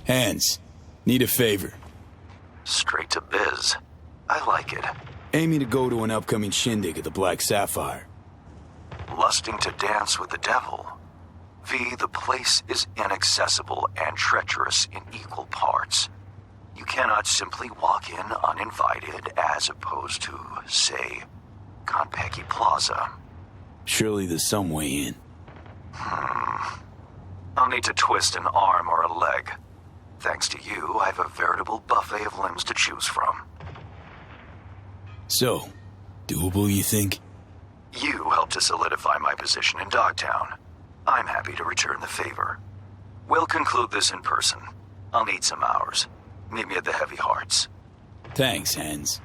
Hands, need a favor. Straight to biz. I like it. Aiming to go to an upcoming shindig at the Black Sapphire. Lusting to dance with the devil. V, the place is inaccessible and treacherous in equal parts. You cannot simply walk in uninvited as opposed to, say, Konpeki Plaza. Surely there's some way in. I'll need to twist an arm or a leg. Thanks to you, I have a veritable buffet of limbs to choose from. So, doable, you think? You helped to solidify my position in Dogtown. I'm happy to return the favor. We'll conclude this in person. I'll need some hours. Meet me at the Heavy Hearts. Thanks, Hands.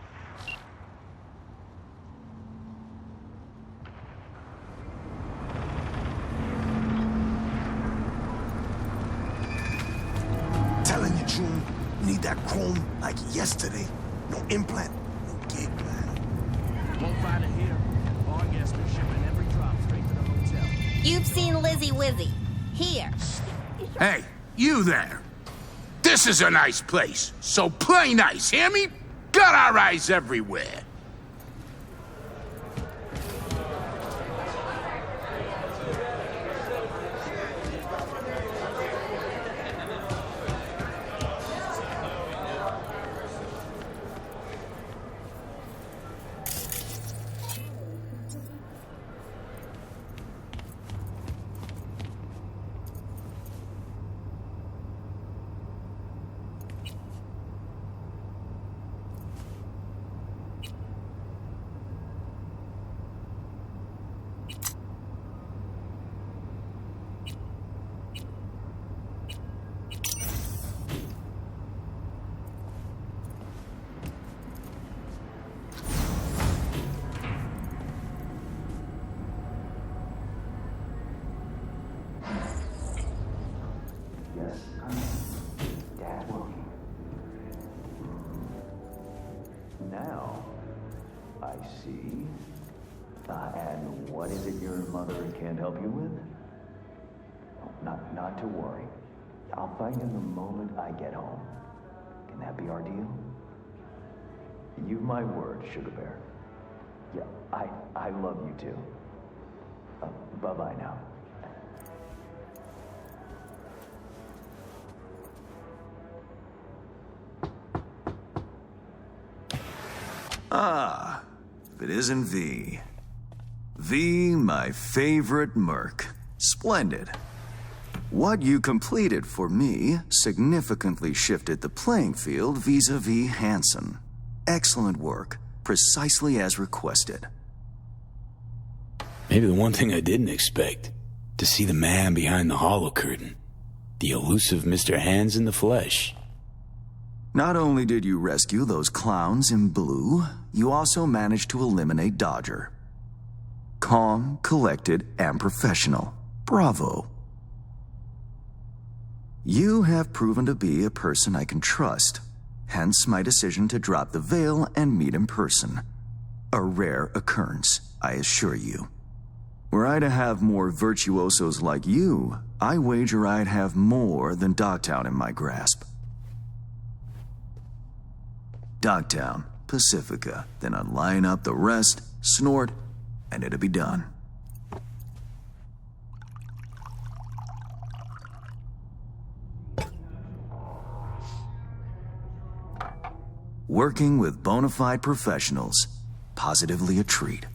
Telling you, June, need that chrome like yesterday. No implant, no gig plan. Won't find it here. Bar guests been shipping every drop straight to the hotel. You've seen Lizzie Wizzy. Here. Hey, you there. This is a nice place, so play nice, hear me? Got our eyes everywhere. Now, I see. And what is it your mother can't help you with? Oh, not to worry. I'll find him the moment I get home. Can that be our deal? You've my word, Sugar Bear. Yeah, I love you too. Bye-bye now. Ah, if it isn't V. V, my favorite merc. Splendid. What you completed for me significantly shifted the playing field vis-a-vis Hansen. Excellent work, precisely as requested. Maybe the one thing I didn't expect, to see the man behind the hollow curtain. The elusive Mr. Hands in the flesh. Not only did you rescue those clowns in blue, you also managed to eliminate Dodger. Calm, collected, and professional. Bravo. You have proven to be a person I can trust, hence my decision to drop the veil and meet in person. A rare occurrence, I assure you. Were I to have more virtuosos like you, I wager I'd have more than Dogtown in my grasp. Dogtown, Pacifica, then I'd line up the rest, snort, and it'd be done. Working with bona fide professionals, positively a treat.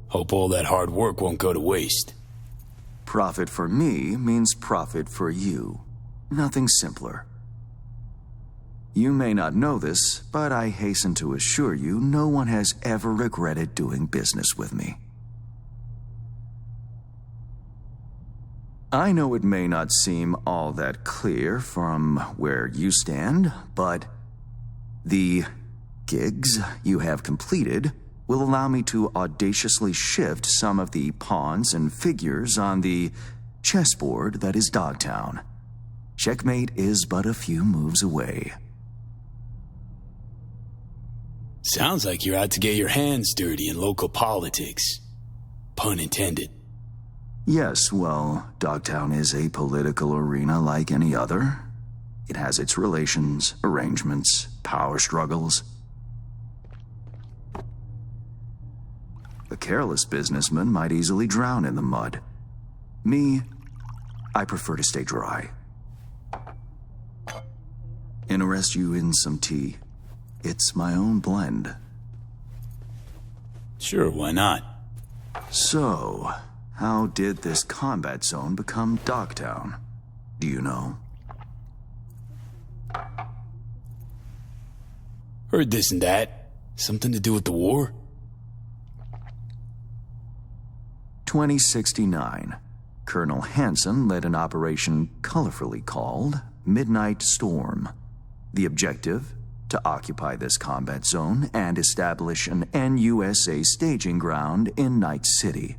Hope all that hard work won't go to waste. Profit for me means profit for you. Nothing simpler. You may not know this, but I hasten to assure you no one has ever regretted doing business with me. I know it may not seem all that clear from where you stand, but the gigs you have completed will allow me to audaciously shift some of the pawns and figures on the chessboard that is Dogtown. Checkmate is but a few moves away. Sounds like you're out to get your hands dirty in local politics. Pun intended. Yes, well, Dogtown is a political arena like any other. It has its relations, arrangements, power struggles. A careless businessman might easily drown in the mud. Me, I prefer to stay dry. Interest you in some tea? It's my own blend. Sure, why not? So, how did this combat zone become Dogtown? Do you know? Heard this and that. Something to do with the war? 2069. Colonel Hansen led an operation colorfully called Midnight Storm. The objective? To occupy this combat zone and establish an NUSA staging ground in Night City.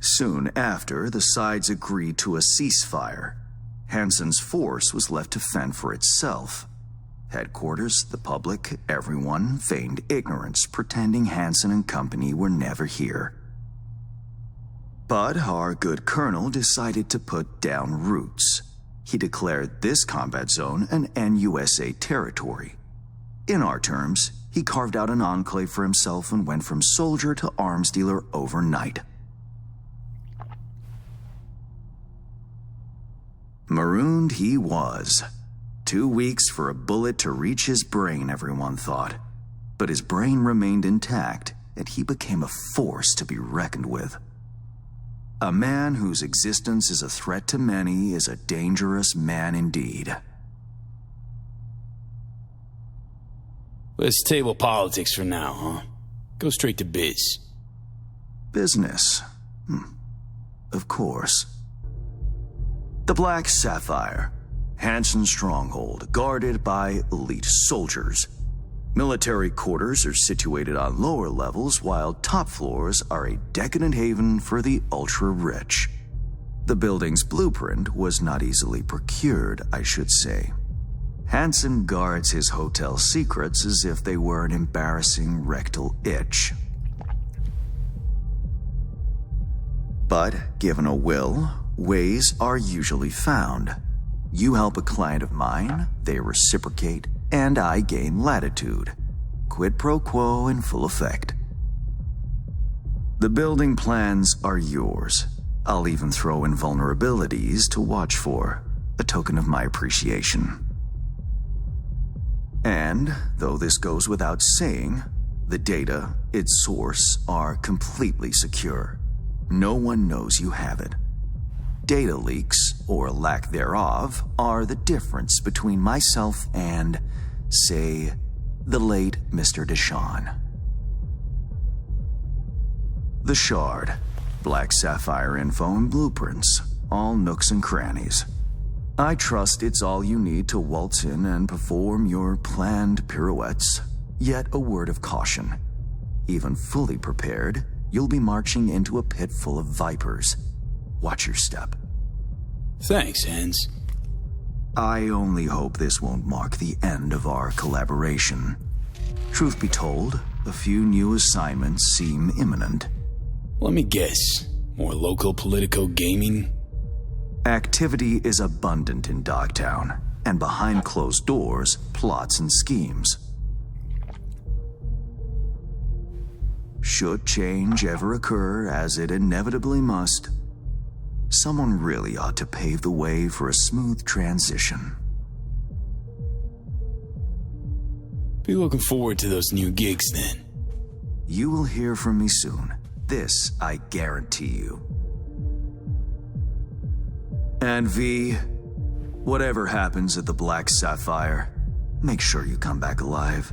Soon after, the sides agreed to a ceasefire. Hansen's force was left to fend for itself. Headquarters, the public, everyone feigned ignorance, pretending Hansen and company were never here. But our good colonel decided to put down roots. He declared this combat zone an NUSA territory. In our terms, he carved out an enclave for himself and went from soldier to arms dealer overnight. Marooned he was. 2 weeks for a bullet to reach his brain, everyone thought. But his brain remained intact, and he became a force to be reckoned with. A man whose existence is a threat to many is a dangerous man indeed. Let's table politics for now, huh? Go straight to biz. Business. Of course. The Black Sapphire. Hansen's stronghold, guarded by elite soldiers. Military quarters are situated on lower levels, while top floors are a decadent haven for the ultra-rich. The building's blueprint was not easily procured, I should say. Hansen guards his hotel secrets as if they were an embarrassing rectal itch. But, given a will, ways are usually found. You help a client of mine, they reciprocate, and I gain latitude. Quid pro quo in full effect. The building plans are yours. I'll even throw in vulnerabilities to watch for, a token of my appreciation. And, though this goes without saying, the data, its source, are completely secure. No one knows you have it. Data leaks, or lack thereof, are the difference between myself and, say, the late Mr. Deshawn. The Shard. Black Sapphire info and blueprints. All nooks and crannies. I trust it's all you need to waltz in and perform your planned pirouettes. Yet a word of caution. Even fully prepared, you'll be marching into a pit full of vipers. Watch your step. Thanks, Hans. I only hope this won't mark the end of our collaboration. Truth be told, a few new assignments seem imminent. Let me guess. More local Politico gaming? Activity is abundant in Dogtown, and behind closed doors, plots and schemes. Should change ever occur, as it inevitably must, someone really ought to pave the way for a smooth transition. Be looking forward to those new gigs then. You will hear from me soon. This I guarantee you. And V, whatever happens at the Black Sapphire, make sure you come back alive,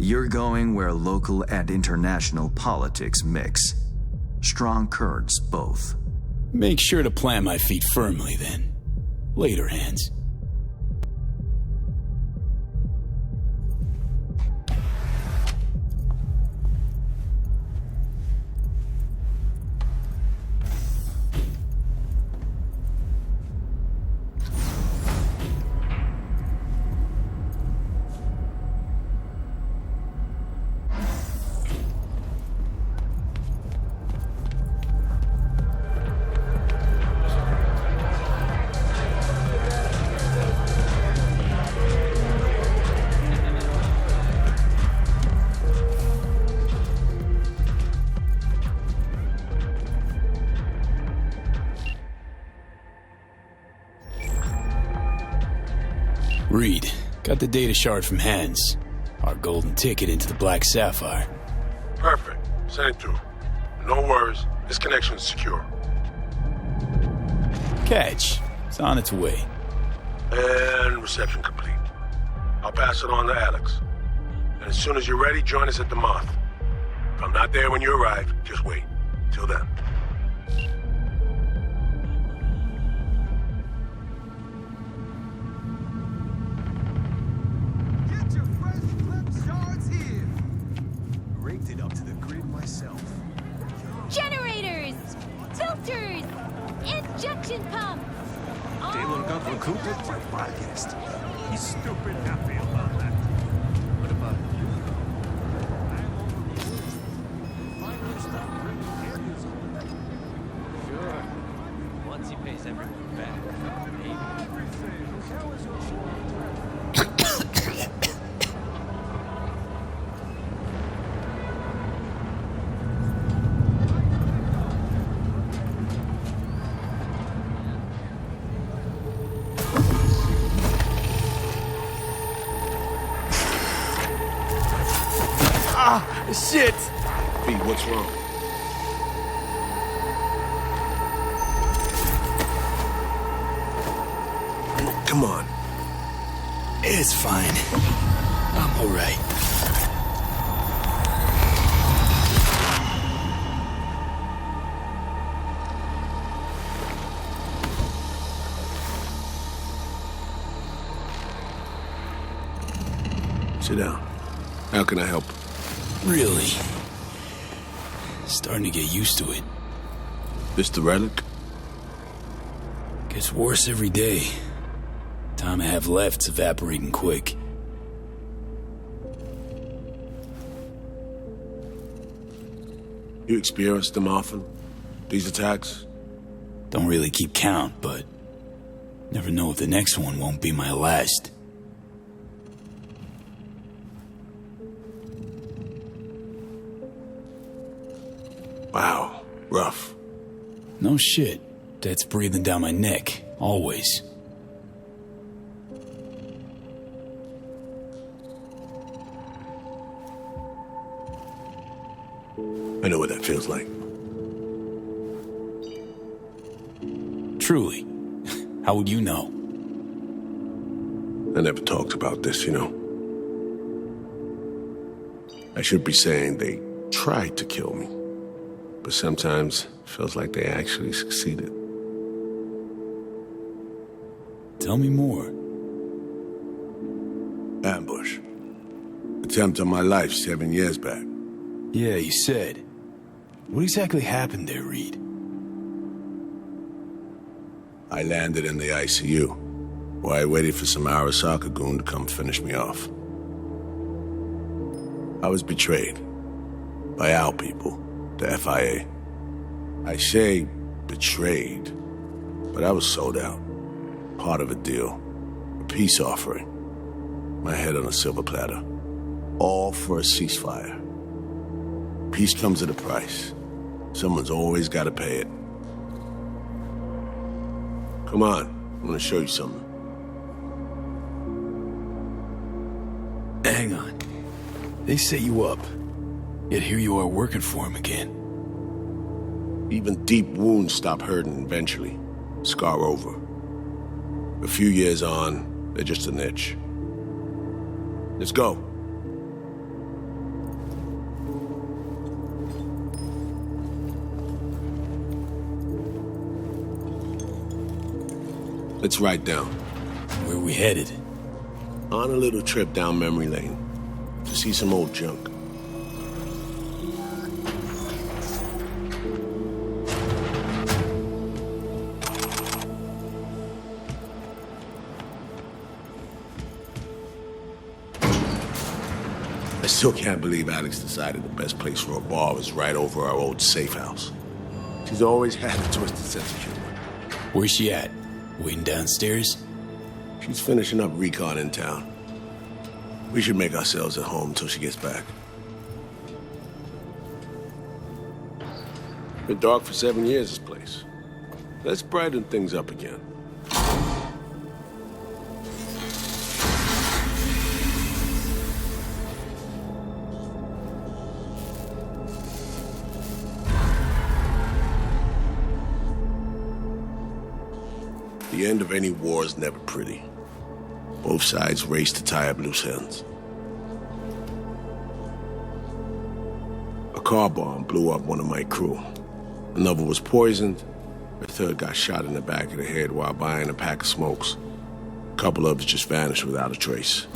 You're going where local and international politics mix. Strong currents, both. Make sure to plant my feet firmly then. Later, Hans. Reed, got the data shard from Hans. Our golden ticket into the Black Sapphire. Perfect. Send it through. No worries. This connection is secure. Catch. It's on its way. And reception complete. I'll pass it on to Alex. And as soon as you're ready, join us at the Moth. If I'm not there when you arrive, just wait. Till then. Get your fresh clip shards here. Raked it up to the grid myself. Generators! Filters! Injection pump! Damon got recruited for a podcast. He's stupid happy about that. What about you? Finally stopped ripping candies on that. Sure. Once he pays everyone back, maybe. Everything. How is it? Shit! V, what's wrong? Come on. It's fine. I'm alright. Sit down. How can I help? Really? Starting to get used to it. This the relic? Gets worse every day. Time I have left's evaporating quick. You experience them often? These attacks? Don't really keep count, but never know if the next one won't be my last. Wow, rough. No shit. That's breathing down my neck, always. I know what that feels like. Truly. How would you know? I never talked about this, you know. I should be saying they tried to kill me. But sometimes it feels like they actually succeeded. Tell me more. Ambush. Attempt on my life 7 years back. Yeah, you said. What exactly happened there, Reed? I landed in the ICU, while I waited for some Arasaka goon to come finish me off. I was betrayed by our people, the FIA. I say betrayed, but I was sold out. Part of a deal, a peace offering. My head on a silver platter. All for a ceasefire. Peace comes at a price. Someone's always got to pay it. Come on, I want to show you something. Hang on. They set you up. Yet here you are working for him again. Even deep wounds stop hurting eventually. Scar over. A few years on, they're just an itch. Let's go. Let's ride down. Where are we headed? On a little trip down memory lane. To see some old junk. I still can't believe Alex decided the best place for a bar was right over our old safe house. She's always had a twisted sense of humor. Where's she at? Waiting downstairs? She's finishing up recon in town. We should make ourselves at home till she gets back. Been dark for 7 years, this place. Let's brighten things up again. The end of any war is never pretty. Both sides race to tie up loose ends. A car bomb blew up one of my crew. Another was poisoned. A third got shot in the back of the head while buying a pack of smokes. A couple others just vanished without a trace.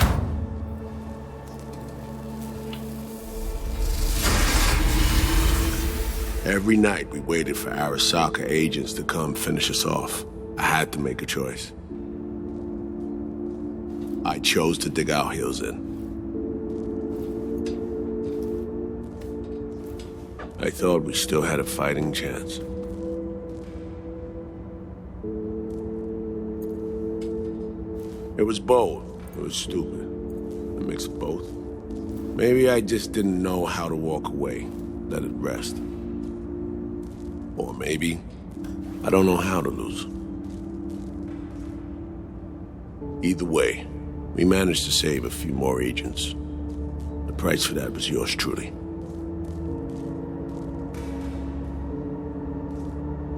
Every night we waited for Arasaka agents to come finish us off. I had to make a choice. I chose to dig our heels in. I thought we still had a fighting chance. It was bold. It was stupid. A mix of both. Maybe I just didn't know how to walk away, let it rest. Or maybe I don't know how to lose. Either way, we managed to save a few more agents. The price for that was yours truly.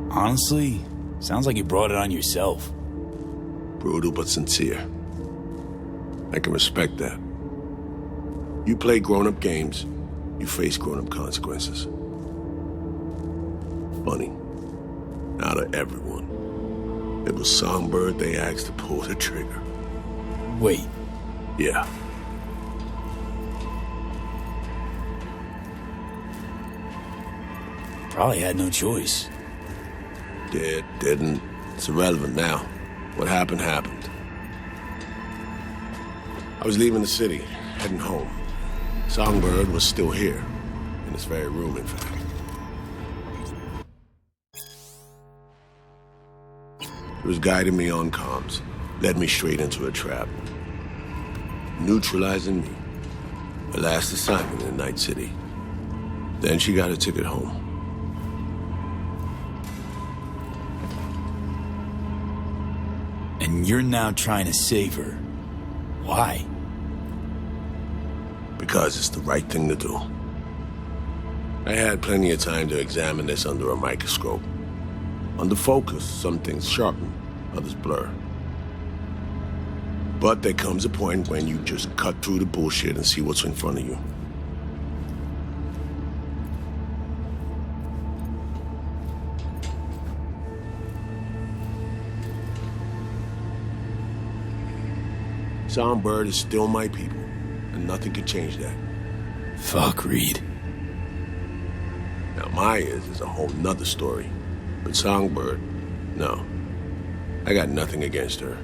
Honestly, sounds like you brought it on yourself. Brutal but sincere. I can respect that. You play grown-up games, you face grown-up consequences. Funny. Out of everyone, it was Songbird they asked to pull the trigger. Wait. Yeah. Probably had no choice. Didn't. It's irrelevant now. What happened, happened. I was leaving the city, heading home. Songbird was still here. In this very room, in fact. It was guiding me on comms. Led me straight into a trap. Neutralizing me. Her last assignment in Night City. Then she got a ticket home. And you're now trying to save her. Why? Because it's the right thing to do. I had plenty of time to examine this under a microscope. Under focus, some things sharpen, others blur. But there comes a point when you just cut through the bullshit and see what's in front of you. Songbird is still my people, and nothing can change that. Fuck, Reed. Now, Myers is a whole nother story. But Songbird, no. I got nothing against her.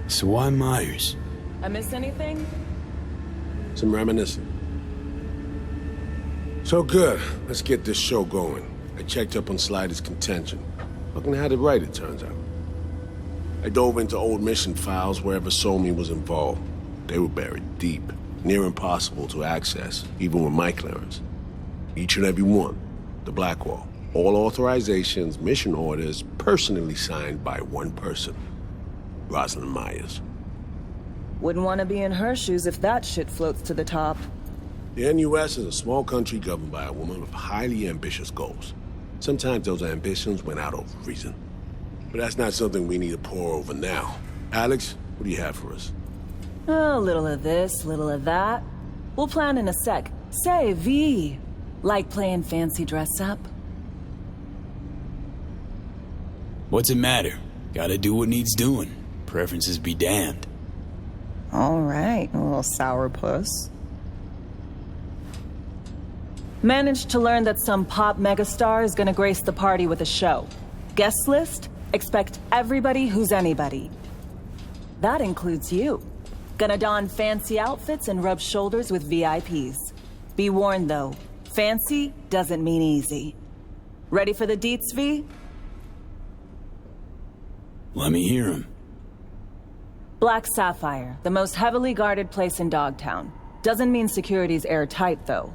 So why Myers? I miss anything? Some reminiscing. So good. Let's get this show going. I checked up on Slider's contention. Fucking had it right, it turns out. I dove into old mission files wherever Somi was involved. They were buried deep, near impossible to access, even with my clearance. Each and every one. The Blackwall. All authorizations, mission orders, personally signed by one person. Rosalind Myers. Wouldn't want to be in her shoes if that shit floats to the top. The NUS is a small country governed by a woman with highly ambitious goals. Sometimes those ambitions went out of reason. But that's not something we need to pour over now. Alex, what do you have for us? A little of this, little of that. We'll plan in a sec. Say, V, like playing fancy dress up? What's it matter? Gotta do what needs doing. Preferences be damned. All right, a little sourpuss. Managed to learn that some pop megastar is gonna grace the party with a show. Guest list? Expect everybody who's anybody. That includes you. Gonna don fancy outfits and rub shoulders with VIPs. Be warned though, fancy doesn't mean easy. Ready for the deets, V? Let me hear him. Black Sapphire, the most heavily guarded place in Dogtown. Doesn't mean security's airtight though.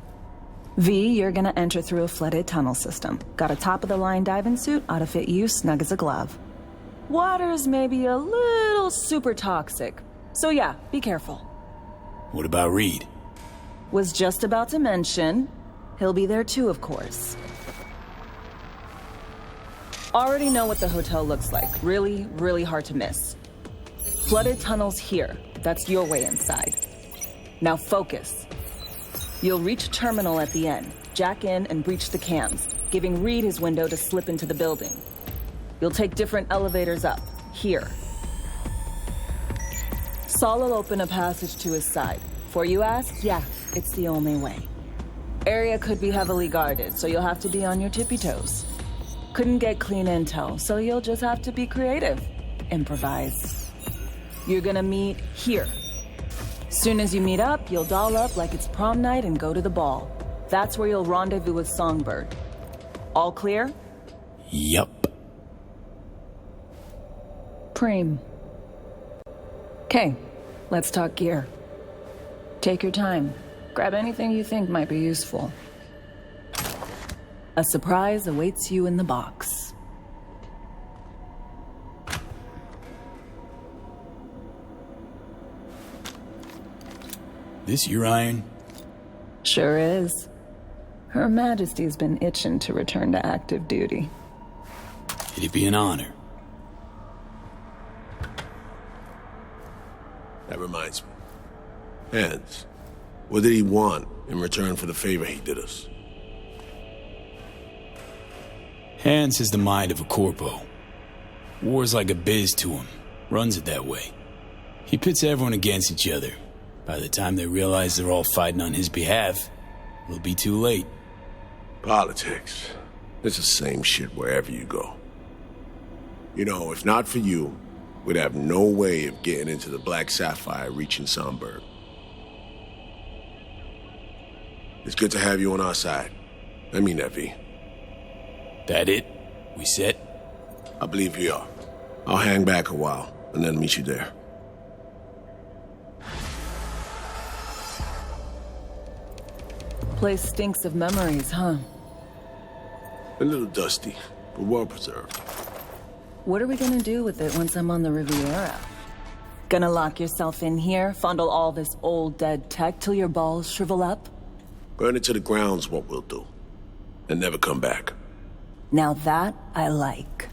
V, you're gonna enter through a flooded tunnel system. Got a top-of-the-line diving suit, ought to fit you snug as a glove. Water's maybe a little super toxic. So yeah, be careful. What about Reed? Was just about to mention, he'll be there too, of course. Already know what the hotel looks like. Really, really hard to miss. Flooded tunnels here. That's your way inside. Now focus. You'll reach a terminal at the end. Jack in and breach the cams, giving Reed his window to slip into the building. You'll take different elevators up. Here. Saul will open a passage to his side. Before you ask, yeah, it's the only way. Area could be heavily guarded, so you'll have to be on your tippy toes. Couldn't get clean intel, so you'll just have to be creative. Improvise. You're gonna meet here. Soon as you meet up, you'll doll up like it's prom night and go to the ball. That's where you'll rendezvous with Songbird. All clear? Yup. Preem. Okay, let's talk gear. Take your time. Grab anything you think might be useful. A surprise awaits you in the box. This your iron? Sure is. Her Majesty's been itching to return to active duty. It'd be an honor. That reminds me. Hans, what did he want in return for the favor he did us? Hans has the mind of a corpo. War's like a biz to him. Runs it that way. He pits everyone against each other. By the time they realize they're all fighting on his behalf, it'll be too late. Politics. It's the same shit wherever you go. You know, if not for you, we'd have no way of getting into the Black Sapphire reaching Songbird. It's good to have you on our side. I mean that, V. That it? We set? I believe we are. I'll hang back a while, and then meet you there. Place stinks of memories, huh? A little dusty, but well preserved. What are we gonna do with it once I'm on the Riviera? Gonna lock yourself in here, fondle all this old dead tech till your balls shrivel up? Burn it to the ground's what we'll do. And never come back. Now that I like.